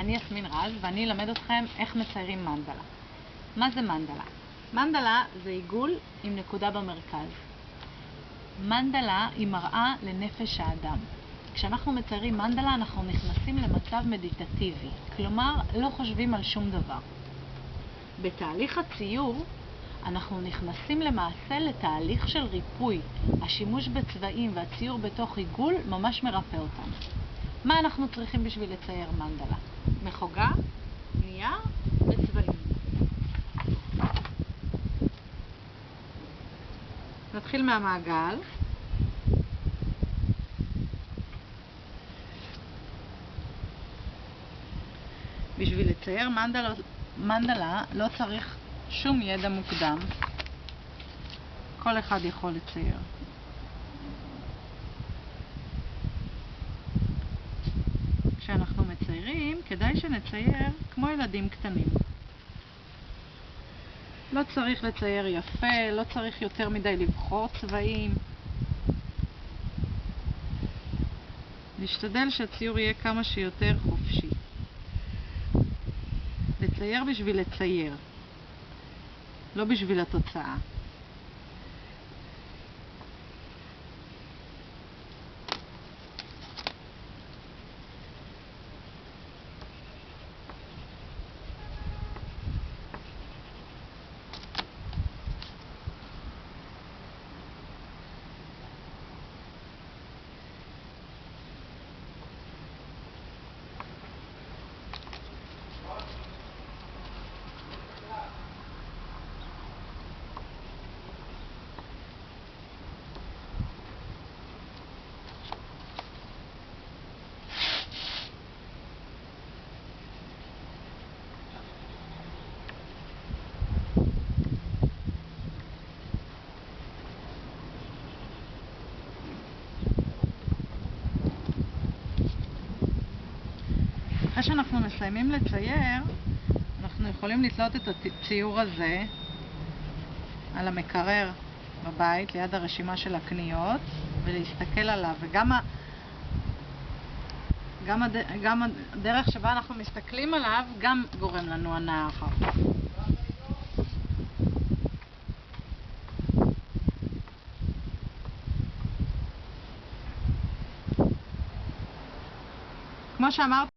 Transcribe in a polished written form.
אני יסמין רז ואני אלמד אתכם איך מציירים מנדלה. מה זה מנדלה? מנדלה זה עיגול עם נקודה במרכז. מנדלה היא מראה לנפש האדם. כשאנחנו מציירים מנדלה אנחנו נכנסים למצב מדיטטיבי, כלומר לא חושבים על שום דבר. בתהליך הציור אנחנו נכנסים למעשה לתהליך של ריפוי. השימוש בצבעים והציור בתוך עיגול ממש מרפא אותנו. מה אנחנו צריכים בשביל לצייר מנדלה? מחוגה, נייר וצבעים. נתחיל מהמעגל. בשביל לצייר מנדלה לא צריך שום ידע מוקדם. כל אחד יכול לצייר. כשאנחנו מציירים, כדאי שנצייר כמו ילדים קטנים. לא צריך לצייר יפה, לא צריך יותר מדי לבחור צבעים. נשתדל שהציור יהיה כמה שיותר חופשי. לצייר בשביל לצייר, לא בשביל התוצאה. אחרי שאנחנו מסיימים לצייר, אנחנו יכולים לתלות את הציור הזה על המקרר בבית, ליד הרשימה של הקניות, ולהסתכל עליו. וגם הדרך שבה אנחנו מסתכלים עליו גם גורם לנו הנאה אחר כך. כמו שאמרתי,